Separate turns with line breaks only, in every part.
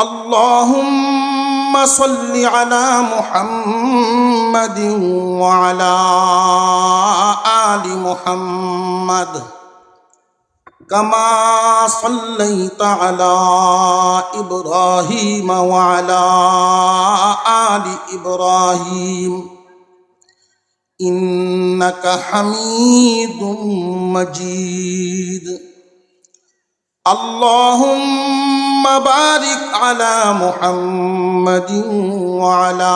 اللهم صل على محمد وعلى آل محمد كما صليت على إبراهيم وعلى آل إبراهيم إنك حميد مجيد اللهم بارك على محمد وعلى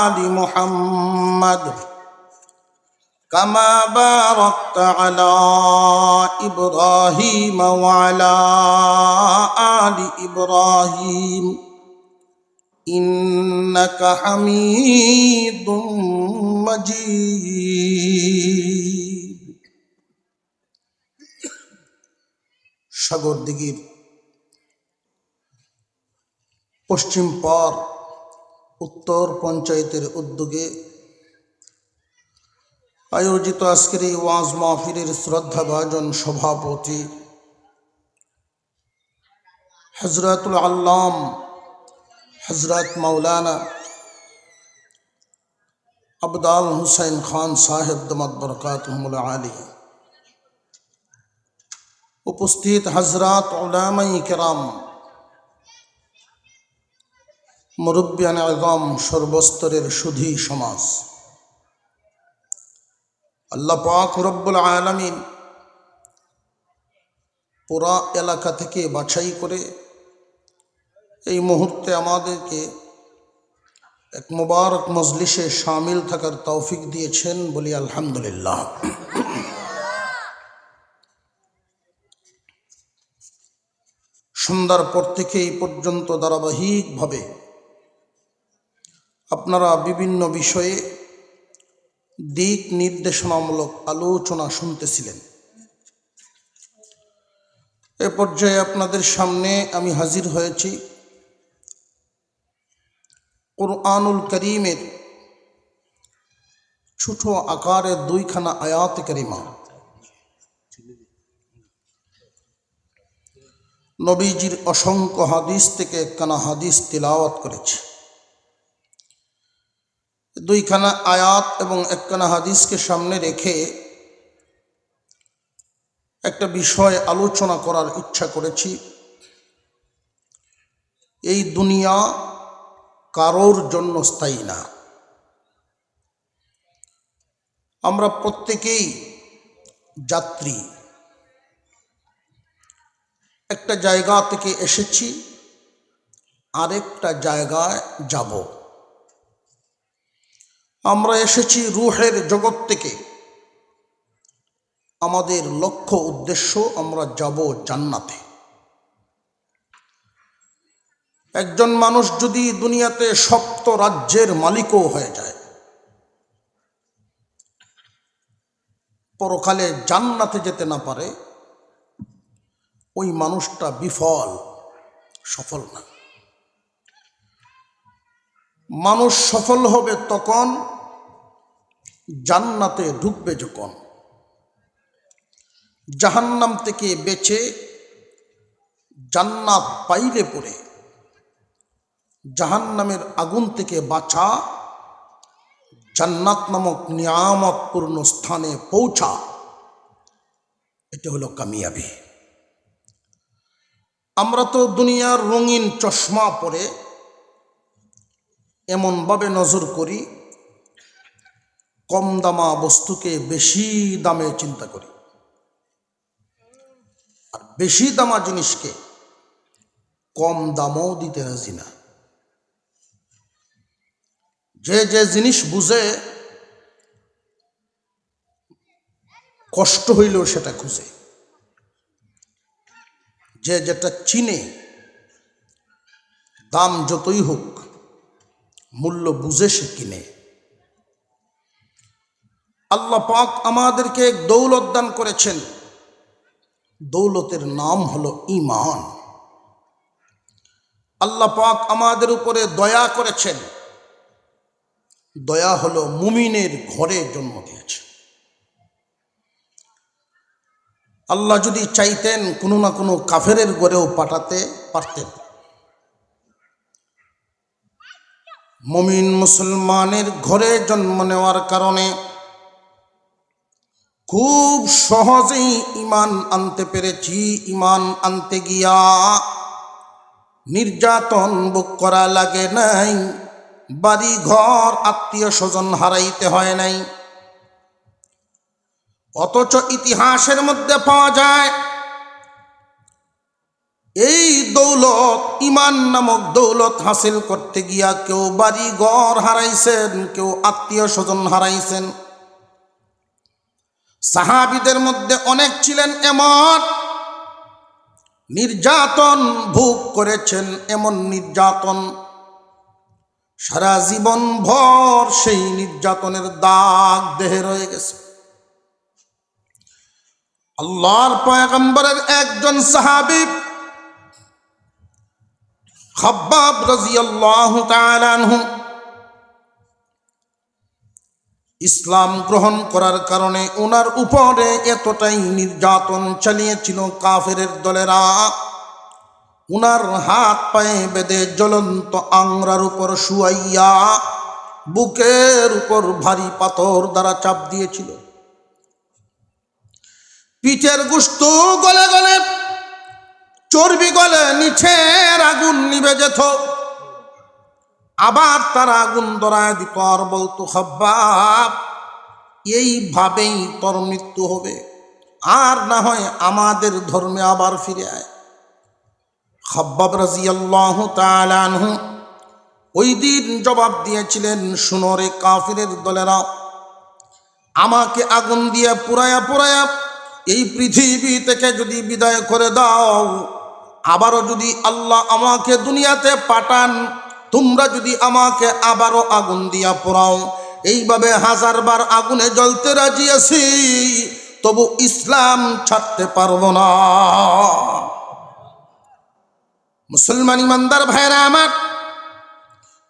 آل محمد كما باركت على إبراهيم وعلى آل إبراهيم إنك حميد مجيد সাগরদিঘির পশ্চিম পার উত্তর পঞ্চায়েতের উদ্যোগে আয়োজিত আজকের এই ওয়াজ মাহফিলের শ্রদ্ধাভাজন সভাপতি হযরতুল আল্লাম হযরত মাওলানা আবদাল হুসাইন খান সাহেব দামাত বরকাতুহুল আলিয়া, উপস্থিত হযরত উলামায়ে কেরাম, মুরব্বিয়ান আযম, সর্বস্তরের সুধী সমাজ, আল্লাহ পাক রব্বুল আলামিন পুরা এলাকা থেকে বাছাই করে এই মুহূর্তে আমাদেরকে এক মুবারক মজলিসে শামিল থাকার তৌফিক দিয়েছেন, বলি আলহামদুলিল্লাহ। সন্ধ্যার পর থেকে এই পর্যন্ত ধারাবাহিকভাবে আপনারা বিভিন্ন বিষয়ে দিক নির্দেশনামূলক আলোচনা শুনতেছিলেন। এ পর্যায়ে আপনাদের সামনে আমি হাজির হয়েছি কুরআনুল করিমের ছোট আকারের দুইখানা আয়াত কারিমা। নবীজির অসংখ্য হাদিস থেকে একখানা হাদিস তিলাওয়াত করেছে। দুইখানা আয়াত এবং একখানা হাদিসকে সামনে রেখে একটা বিষয় আলোচনা করার ইচ্ছা করেছি। এই দুনিয়া কারোর জন্য স্থায়ী না। আমরা প্রত্যেকেই যাত্রী। একটা জায়গা থেকে এসেছি, আরেকটা জায়গায় যাব। আমরা এসেছি রূহের জগৎ থেকে। আমাদের লক্ষ্য উদ্দেশ্য, আমরা যাব জান্নাতে। একজন মানুষ যদি দুনিয়াতে সপ্ত রাজ্যের মালিকও হয়ে যায়, পরকালে জান্নাতে যেতে না পারে, ওই মানুষটা বিফল, সফল না। মানুষ সফল হবে তখন জান্নাতে ঢুকবে যখন। জাহান্নাম থেকে বেঁচে জান্নাত পাইলে পরে জাহান্নামের আগুন থেকে বাঁচা, জান্নাত নামক নিয়ামতপূর্ণ স্থানে পৌঁছা, এটা হলো কামিয়াবি। আমরা তো দুনিয়ার রঙিন চশমা পরে এমনভাবে নজর করি, কম দামা বস্তুকে বেশি দামে চিন্তা করি, আর বেশি দামা জিনিসকে কম দামও দিতে রাজি না। যে যে জিনিস বুঝে কষ্ট হইলেও সেটা খুঁজে, যে যেটা চিনে দাম যতই হোক মূল্য বুঝে সে কিনে। আল্লাহ পাক আমাদেরকে এক দৌলত দান করেছেন, দৌলতের নাম হলো ঈমান। আল্লাহ পাক আমাদের উপরে দয়া করেছেন, দয়া হলো মুমিনের ঘরে জন্ম দিয়েছে। আল্লাহ যদি চাইতেন কোনো না কোনো কাফেরের ঘরেও পাঠাতে পারতেন, মুমিন মুসলমানের ঘরে জন্ম নেওয়ার কারণে খুব সহজেই ঈমান আনতে পেরেছি। ঈমান আনতে গিয়া নির্যাতন ভোগ করা লাগে নাই, বাড়ি ঘর আত্মীয় স্বজন হারাইতে হয় নাই। অথচ ইতিহাসের মধ্যে পাওয়া যায় এই দৌলত, ঈমান নামক দৌলত হাসিল করতে গিয়া কেউ বাড়ি ঘর হারাইছেন, কেউ আত্মীয় স্বজন হারাইছেন। সাহাবীদের মধ্যে অনেক ছিলেন এমন নির্যাতন ভোগ করেছেন, এমন নির্যাতন সারা জীবন ভর সেই নির্যাতনের দাগ দেহে রয়ে গেছে। আল্লাহর পয়গম্বরের একজন সাহাবী খাব্বাব রাদিয়াল্লাহু তাআলা আনহু ইসলাম গ্রহণ করার কারণে ওনার উপরে এতটাই নির্যাতন চালিয়েছিল কাফেরের দলেরা, ওনার হাত পায়ে বেঁধে জ্বলন্ত আংরার উপর শুয়াইয়া বুকের উপর ভারী পাথর দ্বারা চাপ দিয়েছিল। পিঠের গোশত গলে গলে, চর্বি গলে নিচের আগুন নিভে যেত, আবার তারা আগুন ধরায় দিত আর বলতো, খাব্বাব এইভাবেই তোর মৃত্যু হবে, আর না হয় আমাদের ধর্মে আবার ফিরে আয়। খাব্বাব রাদিয়াল্লাহু তাআলা আনহু ওই দিন জবাব দিয়েছিলেন, শুনো রে কাফিরের দলেরা, আমাকে আগুন দিয়ে পুরায়া পুরায়া এই পৃথিবী থেকে যদি বিদায় করে দাও, আবারও যদি আল্লাহ আমাকে দুনিয়াতে পাঠান, তোমরা যদি আমাকে আবারও আগুন দিয়া পোড়াও, এইভাবে 1000 বার আগুনে জ্বলতে রাজি আছি, তবু ইসলাম ছাড়তে পারবো না। মুসলমান ইমানদার ভাইরা আমার,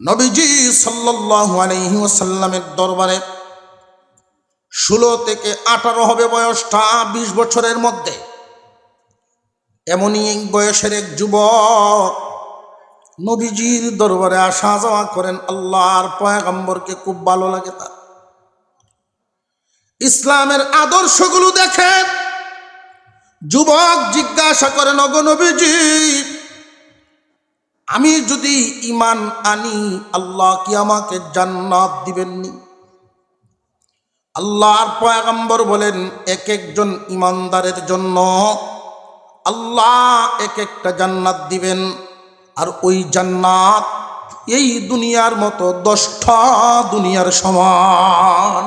নবীজি সাল্লাল্লাহু আলাইহি ওয়াসাল্লামের দরবারে 16 থেকে 18 হবে বয়সটা, 20 বছরের মধ্যে এমনই এক বয়সের এক যুবক নবীজির দরবারে আসা যাওয়া করেন। আল্লাহর পয়গম্বরকে খুব ভালো লাগে তার, ইসলামের আদর্শগুলো দেখে যুবক জিজ্ঞাসা করেন, ওগো নবীজি, আমি যদি ঈমান আনি আল্লাহ কি আমাকে জান্নাত দিবেননি? আল্লাহর পয়গম্বর বলেন, এক একজন ঈমানদারের জন্য আল্লাহ এক একটা জান্নাত দিবেন, আর ওই জান্নাত এই দুনিয়ার মতো 10টা দুনিয়ার সমান।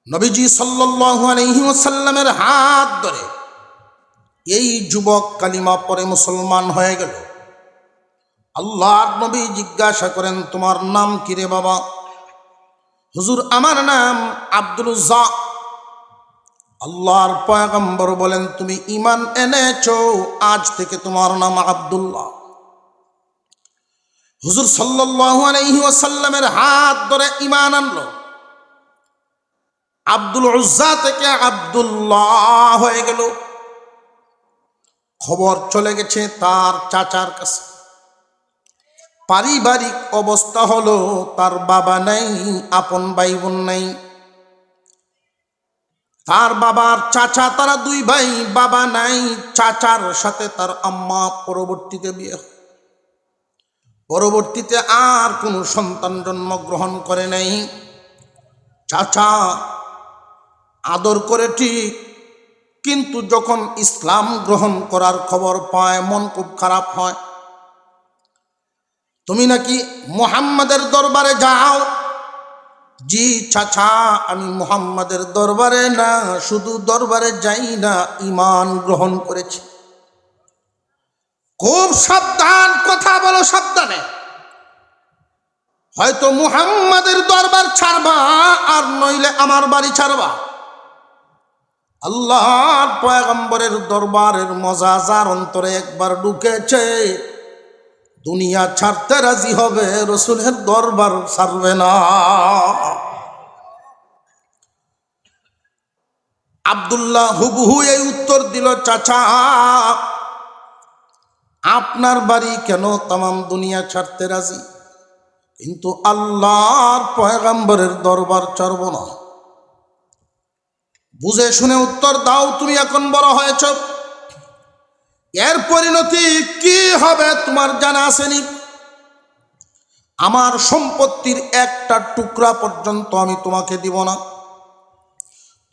নবীজি সাল্লাল্লাহু আলাইহি ওয়াসাল্লামের হাত ধরে এই যুবক কালিমা পড়ে মুসলমান হয়ে গেল। আল্লাহর নবী জিজ্ঞাসা করেন, তোমার নাম কি রে বাবা? হুজুর, আমার নাম আব্দুল উজ্জা। আল্লাহর পয়গম্বর বলেন, তুমি ঈমান এনেছো, আজ থেকে তোমার নাম আব্দুল্লাহ। হুজুর সাল্লাল্লাহু আলাইহি ওয়াসাল্লামের হাত ধরে ঈমান আনলো, আব্দুল উজ্জা থেকে আব্দুল্লাহ হয়ে গেল। খবর চলে গেছে তার চাচার কাছে। পারিবারিক অবস্থা হলো, তার বাবা নাই, আপন ভাই বোন নাই। তার বাবার চাচা, তারা 2 ভাই, বাবা নাই, চাচার সাথে তার আম্মা পরবর্তীতে বিয়ে হয়। পরবর্তীতে আর কোনো সন্তান জন্মগ্রহণ করে নাই। চাচা আদর করে ঠিক, কিন্তু যখন ইসলাম গ্রহণ করার খবর পায় মন খুব খারাপ হয়। তুমি নাকি মুহাম্মাদের দরবারে যাও? জি চাচা, আমি মুহাম্মাদের দরবারে না, শুধু দরবারে যাই না, ঈমান গ্রহণ করেছি। খুব সাবধান, কথা বলো সাবধানে, হয়তো মুহাম্মাদের দরবার ছাড়বা, আর নইলে আমার বাড়ি ছাড়বা। আল্লাহর পয়গম্বরের দরবারের মজা যার অন্তরে একবার ঢুকেছে, দুনিয়া ছাড়তে রাজি হবে, রসুলের দরবার ছাড়বে না। আব্দুল্লাহ হুবহু এই উত্তর দিল, চাচা আপনার বাড়ি কেন তামাম দুনিয়া ছাড়তে রাজি, কিন্তু আল্লাহর পয়গম্বরের দরবার ছাড়ব না। বুঝে শুনে উত্তর দাও, তুমি এখন বড় হয়েছ, এর পরিণতি কি হবে তোমার জানা আসেনি? আমার সম্পত্তির একটা টুকরা পর্যন্ত আমি তোমাকে দিব না।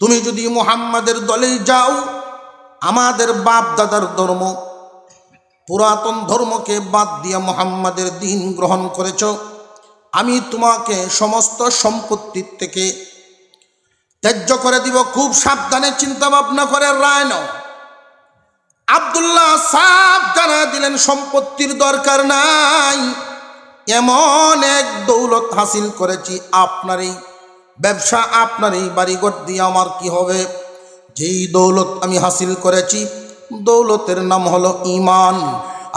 তুমি যদি মুহাম্মাদের দলেই যাও, আমাদের বাপ দাদার ধর্ম, পুরাতন ধর্মকে বাদ দিয়ে মুহাম্মাদের দ্বীন গ্রহণ করেছ, আমি তোমাকে সমস্ত সম্পত্তির থেকে ত্যায্য করে দিব। খুব সাবধানে চিন্তা ভাবনা করে রায় নাও। আব্দুল্লাহ সাহেব জানা দিলেন, সম্পত্তির দরকার নাই, এমন এক দৌলত হাসিল করেছি, আপনার এই ব্যবসা, আপনার এই বাড়িঘর দিয়ে আমার কি হবে? যেই দৌলত আমি হাসিল করেছি, দৌলতের নাম হলো ঈমান।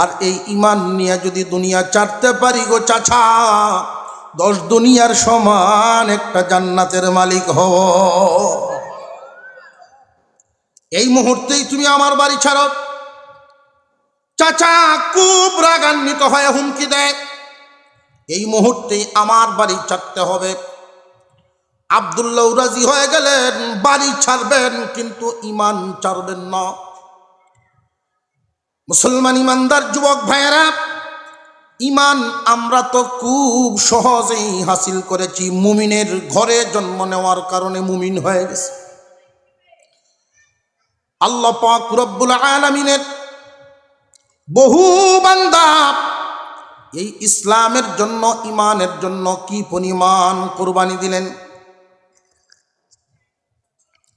আর এই ঈমান নিয়ে যদি দুনিয়া ছাড়তে পারি গো চাচা, 10 দুনিয়ার সমান একটা জান্নাতের মালিক হও। এই মুহূর্তেই তুমি আমার বাড়ি ছাড়ো। চাচা খুব রাগান্বিত হয়ে হুমকি দেয়, এই মুহূর্তেই আমার বাড়ি ছাড়তে হবে। আব্দুল্লাহ রাজি হয়ে গেলেন, বাড়ি ছাড়বেন কিন্তু ঈমান ছাড়বেন না। মুসলমান ইমানদার যুবক ভাইয়েরা, ঈমান আমরা তো খুব সহজেই হাসিল করেছি। মুমিনের ঘরে জন্ম নেওয়ার কারণে মুমিন হয়ে গেছে। আল্লাহ পাক রব্বুল আলামিনের বহু বান্দা এই ইসলামের জন্য, ঈমানের জন্য কি পরিমাণ কুরবানি দিলেন।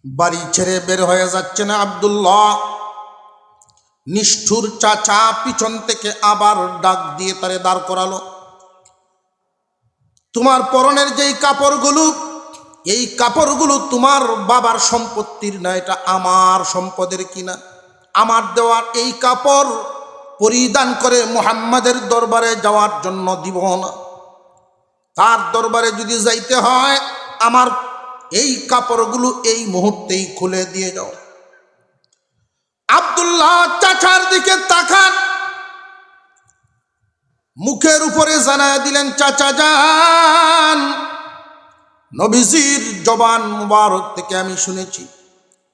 বাড়ি ছেড়ে বের হয়ে যাচ্ছে না আব্দুল্লাহ, নিষ্ঠুর চাচা পিছন থেকে আবার ডাক দিয়ে তারে দাঁড় করালো। তোমার পরনের যেই কাপড়গুলো, এই কাপড়গুলো তোমার বাবার সম্পত্তির না, এটা আমার সম্পদের কিনা। আমার দেওয়ার এই কাপড় পরিধান করে মুহাম্মাদের দরবারে যাওয়ার জন্য দিব না। তার দরবারে যদি যাইতে হয়, আমার এই কাপড়গুলো এই মুহূর্তেই খুলে দিয়ে যাও। আব্দুল্লাহ চাচার দিকে তাকান, মুখের উপরে জানায় দিলেন, চাচা যান, নবীজির জবান মুবারক থেকে আমি শুনেছি,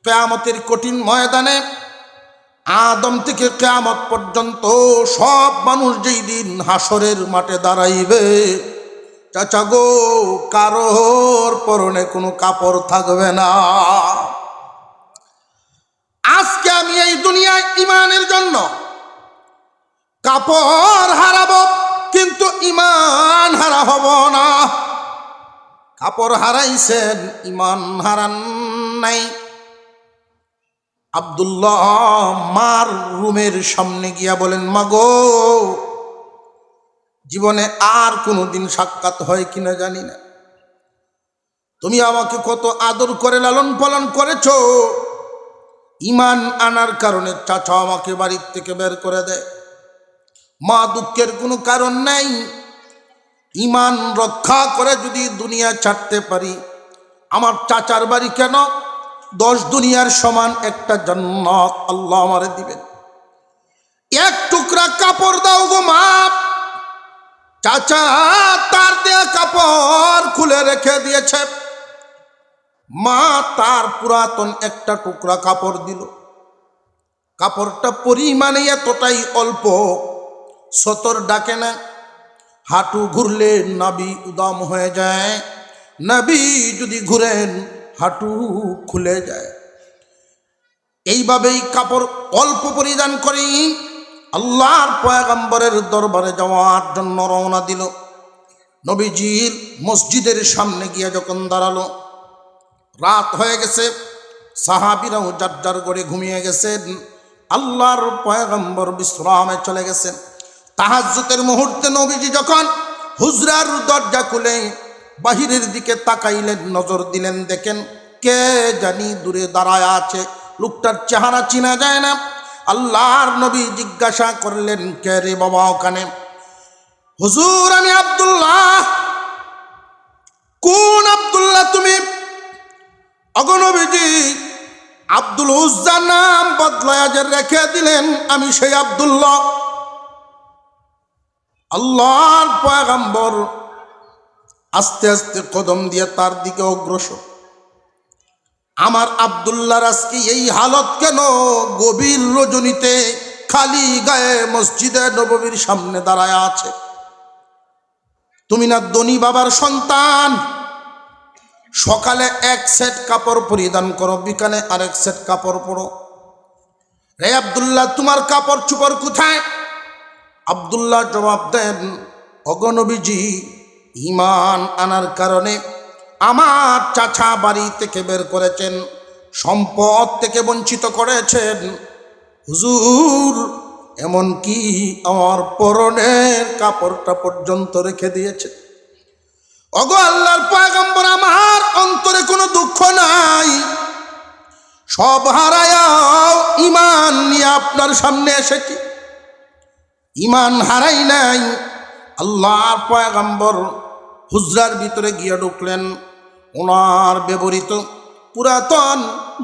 কিয়ামতের কঠিন ময়দানে আদম থেকে কিয়ামত পর্যন্ত সব মানুষ যেই দিন হাসরের মাঠে দাঁড়াইবে, চাচা গো, কারোর পরনে কোনো কাপড় থাকবে না। আজকে আমি এই দুনিয়ায় ঈমানের জন্য কাপড় হারাবো, কিন্তু ঈমান হারা হব না। কাপড় হারাইছেন, ঈমান হারান নাই। আব্দুল্লাহ মার রুমের সামনে গিয়া বলেন, মা গো, জীবনে আর কোনোদিন সাক্ষাৎ হয় কিনা জানি না, তুমি আমাকে কত আদর করে লালন পালন করেছ, ঈমান আনার কারণে চাচা আমাকে বাড়ির থেকে বের করে দেয়। মা, দুঃখের কোনো কারণ নাই, ঈমান রক্ষা করে যদি দুনিয়া ছাড়তে পারি, আমার চাচার বাড়ি কেন, 10 দুনিয়ার সমান একটা জান্নাত আল্লাহ আমারে দিবেন। এক টুকরা কাপড় দাও গো মা। চাচা তার দেয়া কাপড় খুলে রেখে দিয়েছে, মা তার পুরাতন একটা টুকরা কাপড় দিল। কাপড়টা পরিমাণে এতটাই অল্প, সতর ডাকে না, হাঁটু ঘুরলে নাভি উদাম হয়ে যায়, নাভি যদি ঘুরেন হাঁটু খুলে যায়। এইভাবেই কাপড় অল্প পরিধান করি আল্লাহর পয়গম্বরের দরবারে যাওয়ার জন্য রওনা দিল। নবীজির মসজিদের সামনে গিয়ে যখন দাঁড়ালো, রাত হয়ে গেছে, সাহাবীরাও যার যার ঘরে ঘুমিয়ে গেছেন, আল্লাহর পয়গম্বর বিশ্রামে চলে গেছেন। তাহাজ্জুদের মুহূর্তে নবীজি যখন হুজরার দরজা খুলে বাহিরের দিকে তাকাইলেন, নজর দিলেন, দেখেন কে জানি দূরে দাঁড়ায় আছে, লোকটার চেহারা চিনা যায় না। আল্লাহর নবী জিজ্ঞাসা করলেন, কে রে বাবা ওখানে? হুজুর, আমি আব্দুল্লাহ। কোন আব্দুল্লাহ তুমি? অগনবীজি আব্দুল উজ্জা নাম বদলায় যে রেখে দিলেন, আমি সেই আব্দুল্লাহ। আল্লাহর পয়গম্বর আস্তে আস্তে কদম দিয়ে তার দিকে অগ্রসর। আমার আব্দুল্লাহর আজকে এই হালত কেন? গভীর রজনীতে খালি গায়ে মসজিদে নববীর সামনে দাঁড়ায় আছে। তুমি না ধনী বাবার সন্তান, সকালে এক সেট কাপড় পরিধান করো, বিকালে আরেক সেট কাপড় পরো। রে আব্দুল্লাহ, তোমার কাপড় চোপড় কোথায়? আব্দুল্লাহ জবাব দেন, ওগো নবীজি, ঈমান আনার কারণে আমার চাচা বাড়ি থেকে বের করেছেন, সম্পদ থেকে বঞ্চিত করেছেন হুজুর, এমনকি আমার পরনের কাপড়টা পর্যন্ত রেখে দিয়েছে। ওগো আল্লাহর পয়গম্বর, আমার অন্তরে কোনো দুঃখ নাই, সব হারায়াও ঈমান নিয়ে আপনার সামনে এসেছি, ঈমান হারাই নাই। আল্লাহর পয়গম্বর হুজরার ভিতরে গিয়ে ঢুকলেন। ওনার ব্যবহৃত পুরাতন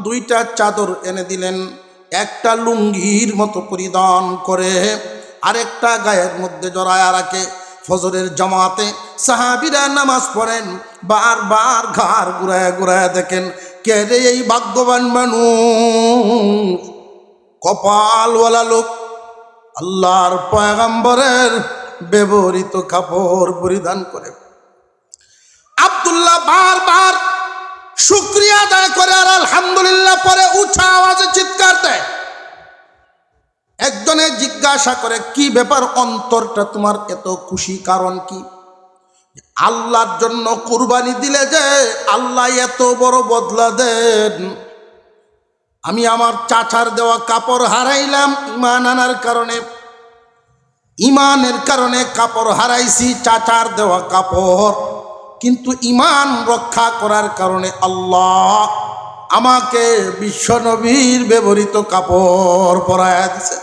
দুইটা চাদর এনে দিলেন, একটা লুঙ্গির মতো পরিধান করে আরেকটা গায়ের মধ্যে জড়ায়া রাখে। ফজরের জামাতে সাহাবীরা নামাজ পড়েন, বারবার ঘাড় ঘুরায় ঘুরায় দেখেন কে রে এই ভাগ্যবান মানুষ, কপালওয়ালা লোক, আল্লাহর পয়গম্বরের ব্যবহৃত কাপড় পরিধান করে। আব্দুল্লাহ বারবার শুকরিয়া আদায় করে আর আলহামদুলিল্লাহ পরে উঁচা আওয়াজে চিৎকার দেয়। একজনে জিজ্ঞাসা করে, কি ব্যাপার, অন্তরটা তোমার এত খুশি, কারণ কি? আল্লাহর জন্য কুরবানি দিলে যে আল্লাহ এত বড় বদলা দেন। আমি আমার চাচার দেওয়া কাপড় হারাইলাম ঈমান আনার কারণে, ঈমানের কারণে কাপড় হারাইছি, চাচার দেওয়া কাপড়, কিন্তু ঈমান রক্ষা করার কারণে আল্লাহ আমাকে বিশ্বনবীর ব্যবহৃত কাপড় পরায়া দিছে।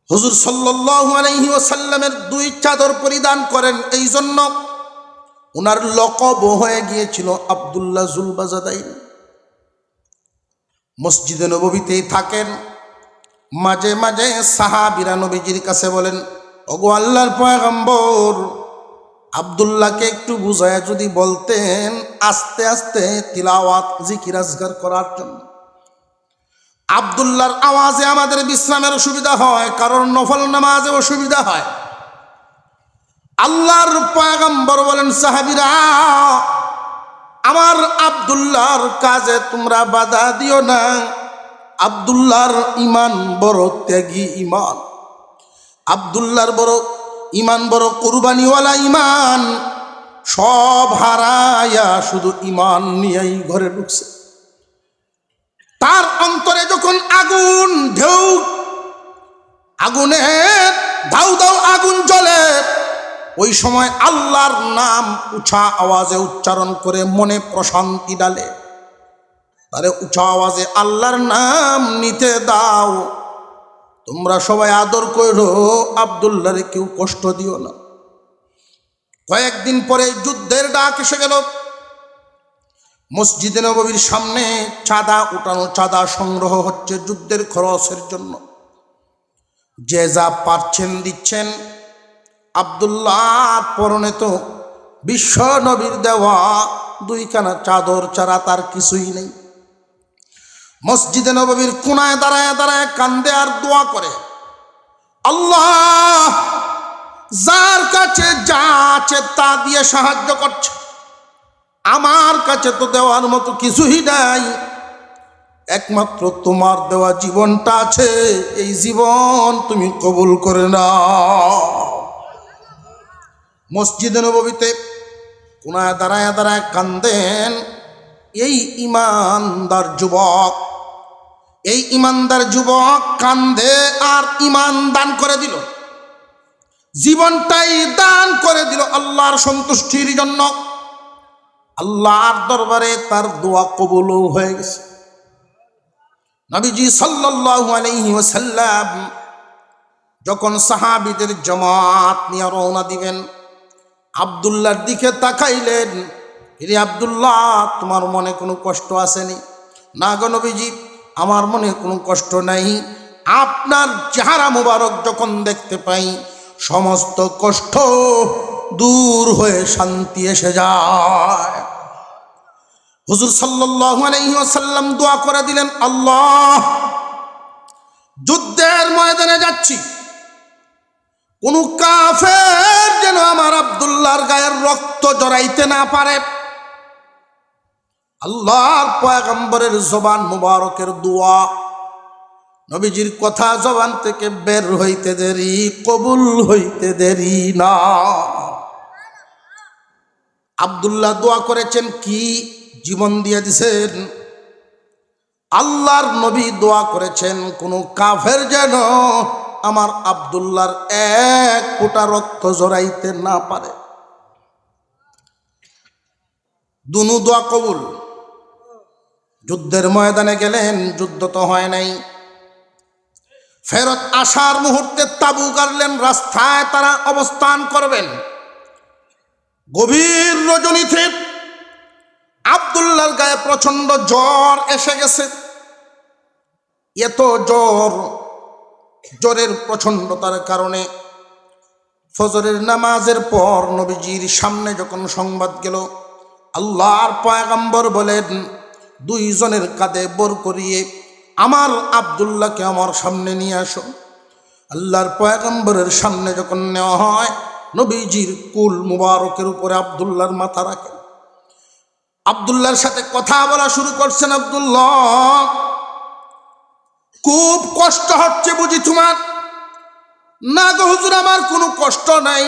হুজুর সাল্লাল্লাহু আলাইহি ওয়াসাল্লামের দুই চাদর পরিধান করেন, এই জন্য ওনার লকব হয়ে গিয়েছিল আব্দুল্লাহ জুলবাজাদাইন। মসজিদে নববীতেই থাকেন, মাঝে মাঝে সাহাবীরা নবীজির কাছে বলেন, ওগো আল্লাহর পয়গম্বর, আব্দুল্লাহকে একটু বুঝায় যদি বলতেন আস্তে আস্তে তিলাওয়াত জিকির আজকার করার জন্য। আব্দুল্লাহর আওয়াজে আমাদের বিশ্রামের অসুবিধা হয়, কারণ নফল নামাজে অসুবিধা হয়। আল্লাহর পয়গম্বর বলেন, সাহাবীরা, আমার আব্দুল্লাহর কাজে তোমরা বাধা দিও না। আব্দুল্লাহর ঈমান বড় ত্যাগী ঈমান, আব্দুল্লাহর বড় ঈমান বড় কুরবানিওয়ালা ঈমান, সব হারায়া শুধু ঈমান নিয়েই ঘরে ঢুকছে। তার অন্তরে যখন আগুন ঢেউ, আগুনের ধাউ ধাউ আগুন জ্বলে, ওই সময় আল্লাহর নাম উঁচা আওয়াজে উচ্চারণ করে মনে প্রশান্তি ডালে। তারে উঁচা আওয়াজে আল্লাহর নাম নিতে দাও, তোমরা সবাই আদর করো, আব্দুল্লাহরে কেউ কষ্ট দিও না। কয়েকদিন পরে যুদ্ধের ডাক এসে গেল। মসজিদে নববীর সামনে চাঁদা উঠানো, চাঁদা সংগ্রহ হচ্ছে যুদ্ধের খরচের জন্য। যে যা পারছেন দিচ্ছেন। আব্দুল্লাহ পরনে তো বিশ্ব নবীর দেওয়া দুইখানা চাদর ছাড়া তার কিছুই নেই। মসজিদে নববীর কোনায় দাঁড়ায় দাঁড়ায় কান্দে আর দোয়া করে, আল্লাহ যার কাছে যা আছে তা দিয়ে সাহায্য করছে, আমার কাছে তো দেওয়ার মতো কিছুই নাই, একমাত্র তোমার দেওয়া জীবনটা আছে, এই জীবন তুমি কবুল করে নাও। মসজিদে নববীতে কোনায় দাঁড়ায় দাঁড়ায় কান্দেন এই ইমানদার যুবক। এই ইমানদার যুবক কান্দে আর ইমান দান করে দিল, জীবনটাই দান করে দিল আল্লাহর সন্তুষ্টির জন্য। আল্লাহর দরবারে তার দোয়া কবুল হয়ে গেছে। নবীজি সাল্লাল্লাহু আলাইহি ওয়াসাল্লাম যখন সাহাবীদের জামাত নিয়ে রওনা দিবেন, আব্দুল্লাহর দিকে তাকাইলেন, রে আব্দুল্লাহ, তোমার মনে কোনো কষ্ট আসেনি? না গো নবীজি, আমার মনে কোনো কষ্ট নাই, আপনার চেহারা মুবারক যখন দেখতে পাই সমস্ত কষ্ট দূর হয়ে শান্তি এসে যায়। হুজুর সাল্লাল্লাহু আলাইহি ওয়াসাল্লাম দোয়া করে দিলেন, আল্লাহ, যুদ্ধের ময়দানে যাচ্ছি, কোন কাফের যেন আমার আব্দুল্লাহর গায়ের রক্ত জড়াইতে না পারে। আল্লাহর পয়গম্বরের জবান মুবারকের দোয়া, নবীজির কথা জবান থেকে বের হইতে দেরি, কবুল হইতে দেরি না। আব্দুল্লাহ দোয়া করেছেন, কি জীবন দিয়ে দিছেন। আল্লাহর নবী দোয়া করেছেন, কোন কাফের যেন আমার আব্দুল্লাহর এক ফোঁটা রক্ত জড়াইতে না পারে। দুনু দোয়া কবুল। যুদ্ধের ময়দানে গেলেন, যুদ্ধ তো হয় নাই। ফেরত আসার মুহূর্তে তাবু গাড়লেন, রাস্তায় তারা অবস্থান করবেন। গভীর রজনীতে আব্দুল্লাহর গায়ে প্রচন্ড জ্বর এসে গেছে। এত জ্বরের প্রচন্ডতার কারণে ফজরের নামাজের পর নবীজির সামনে যখন সংবাদ গেল, আল্লাহর পয়গম্বর বলেন, দুইজনের কাঁধে বর করিয়ে আমার আব্দুল্লাহকে আমার সামনে নিয়ে আসো। আল্লাহর পয়গম্বরের সামনে যখন নেওয়া হয়, নবীজির কুল মুবারকের উপরে আব্দুল্লাহর মাথা রাখেন। আব্দুল্লাহর সাথে কথা বলা শুরু করছেন, আব্দুল্লাহ, খুব কষ্ট হচ্ছে বুঝি তোমার? না গো হুজুর, আমার কোনো কষ্ট নাই।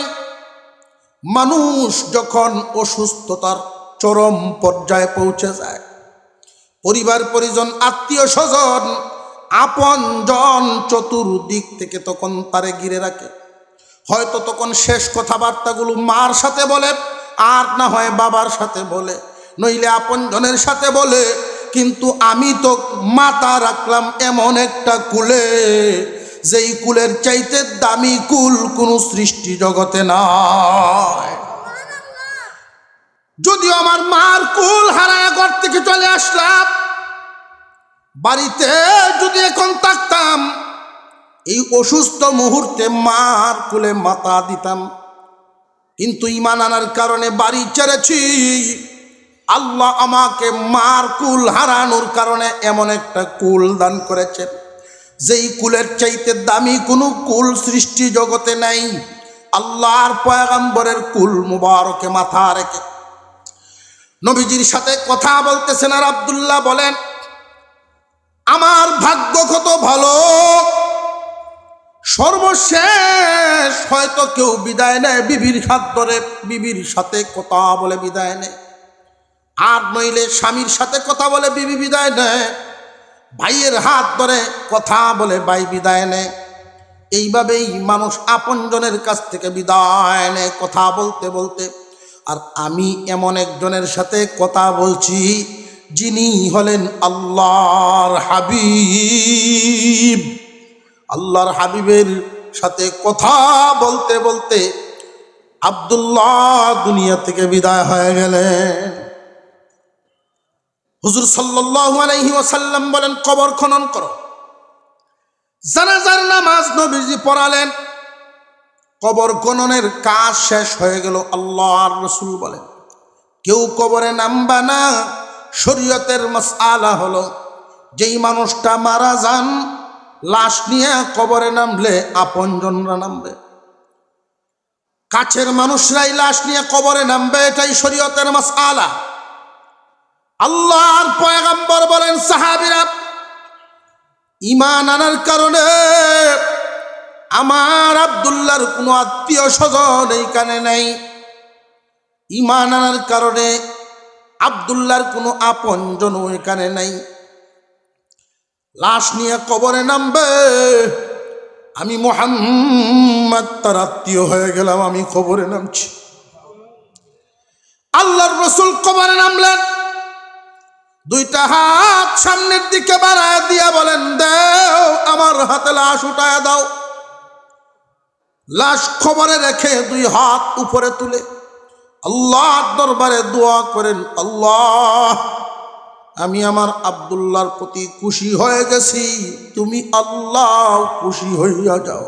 মানুষ যখন অসুস্থতার চরম পর্যায়ে পৌঁছে যায়, পরিবার পরিজন আত্মীয় স্বজন আপন জন চতুর্দিক থেকে তখন তারে ঘিরে রাখে। হয়তো তখন শেষ কথাবার্তাগুলো মার সাথে বলে, আর না হয় বাবার সাথে বলে, নইলে আপন জনের সাথে বলে। কিন্তু আমি তো মাথা রাখলাম এমন একটা কুলে, যেই কুলের চাইতে দামি কুল কোন সৃষ্টি জগতে নাই। যদিও আমার মার কুল হারায় ঘর থেকে চলে আসলাম, বাড়িতে যদি এখন থাকতাম, এই অসুস্থ মুহূর্তে মার কুলে মাথা দিতাম। কিন্তু ঈমান আনার কারণে বাড়ি ছেড়েছি। আল্লাহ আমাকে মার কুল হারানোর কারণে এমন একটা কুল দান করেছেন, যেই কুলের চাইতে দামি কোনো কুল সৃষ্টি জগতে নাই। আল্লাহর পয়গম্বরের কুল মুবারকে মাথা রেখে নবীজির সাথে কথা বলতেছেন। আর আব্দুল্লাহ বলেন, আমার ভাগ্য কত ভালো, সর্বশেষ হয়তো কেউ বিদায় নেয় বিবির হাত ধরে, বিবির সাথে কথা বলে বিদায় নেয়। আর নইলে স্বামীর সাথে কথা বলে বিবি বিদায় নেয়, ভাইয়ের হাত ধরে কথা বলে ভাই বিদায় নেয়। এইভাবেই মানুষ আপনজনের কাছ থেকে বিদায় নেয় কথা বলতে বলতে। আর আমি এমন একজনের সাথে কথা বলছি, যিনি হলেন আল্লাহর হাবিব। আল্লাহর হাবিবের সাথে কথা বলতে বলতে আব্দুল্লাহ দুনিয়া থেকে বিদায় হয়ে গেলেন। হুজুর সাল্লাল্লাহু আলাইহি ওয়াসাল্লাম বলেন, কবর খনন করো। জানাজার নামাজ নবীজি পড়ালেন। কবর খননের কাজ শেষ হয়ে গেল। আল্লাহর রাসূল বলেন, কেউ কবরে নামবা না। শরীয়তের মাসআলা হলো, যেই মানুষটা মারা যান, লাশ নিয়ে কবরে নামলে আপনজনরা নামবে, কাছের মানুষরাই লাশ নিয়ে কবরে নামবে। এটাই শরীয়তের মাসআলা। আল্লাহর পয়গম্বর বলেন, সাহাবীরা, ঈমান আনার কারণে আমার আব্দুল্লাহর কোনো আত্মীয় স্বজন এইখানে নাই। ঈমান আনার কারণে আব্দুল্লাহর কোনো আপনজন এখানে নাই। লাশ নিয়ে কবরে নামবে, আমি মুহাম্মদ তার আত্মীয় হয়ে গেলাম, আমি কবরে নামছি। আল্লাহর রাসূল কবরে নামলেন, দুইটা হাত সামনের দিকে বাড়ায় দিয়া বলেন, দাও আমার হাতে লাশ উঠায় দাও। লাশ কবরে রেখে দুই হাত উপরে তুলে আল্লাহর দরবারে দোয়া করেন, আল্লাহ, আমি আমার আব্দুল্লাহর প্রতি খুশি হয়ে গেছি, তুমি আল্লাহ খুশি হইয়া যাও।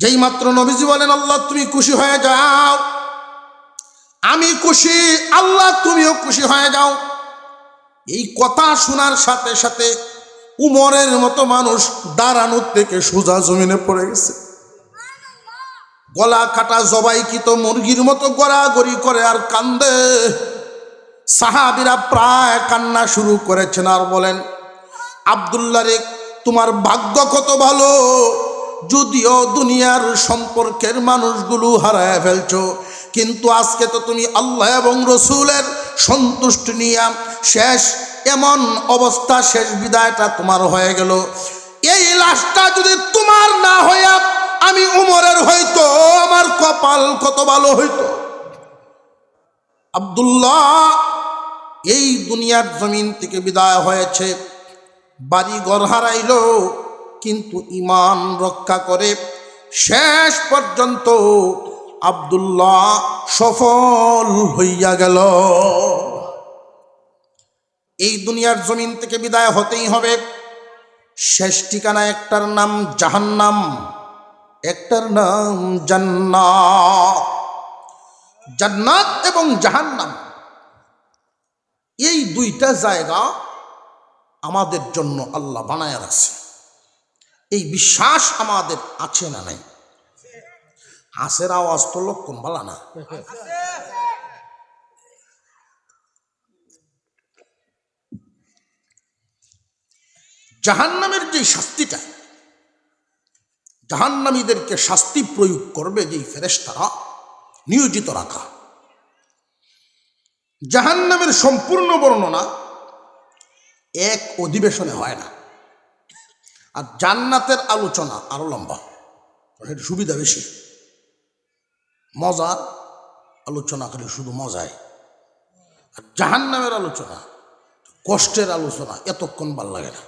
যেই মাত্র নবীজি বলেন আল্লাহ তুমি খুশি হয়ে যাও, আমি খুশি, আল্লাহ তুমিও খুশি হয়ে যাও, এই কথা শোনার সাথে সাথে উমরের মতো মানুষ দাঁড়ানোর থেকে সোজা জমিনে পড়ে গেছে। গলা কাটা জবাইকৃত মুরগির মতো গড়াগড়ি করে আর কান্দে। সাহাবীরা প্রায় কান্না শুরু করেছেন আর বলেন, আব্দুল্লাহ রে, তোমার ভাগ্য কত ভালো, যদিও দুনিয়ার সম্পর্কের মানুষগুলো হারায় ফেলছো, কিন্তু আজকে তো তুমি আল্লাহ এবং রসুলের সন্তুষ্টি নিয়ে শেষ এমন অবস্থা, শেষ বিদায়টা তোমার হয়ে গেল। এই লাশটা যদি তোমার না হইয়া আমি উমরের হইতো, আমার কপাল কত ভালো হইতো। আব্দুল্লাহ এই দুনিয়ার জমিন থেকে বিদায় হয়েছে, বাড়ি ঘর হারাইল, কিন্তু ঈমান রক্ষা করে শেষ পর্যন্ত আব্দুল্লাহ সফল হইয়া গেল। এই দুনিয়ার জমিন থেকে বিদায় হতেই হবে। শেষ ঠিকানা একটার নাম জাহান্নাম, একটার নাম জান্নাত। জান্নাত এবং জাহান্নাম, এই দুইটা জায়গা আমাদের জন্য আল্লাহ বানায় রাখছে। এই বিশ্বাস আমাদের আছে না নাই? হাসের আওয়াজ তো লক্ষণ বলা না। জাহান্নামের যে শাস্তিটা, জাহান্নামীদেরকে শাস্তি প্রয়োগ করবে যে ফেরেশতারা নিয়োজিত রাখা, জাহান্নামের সম্পূর্ণ বর্ণনা এক অধিবেশনে হয় না। আর জান্নাতের আলোচনা আরো লম্বা, এর সুবিধা বেশি, মজা আলোচনা করে শুধু মজায়। আর জাহান্নামের আলোচনা, কষ্টের আলোচনা, এতক্ষণ ভাল লাগে না।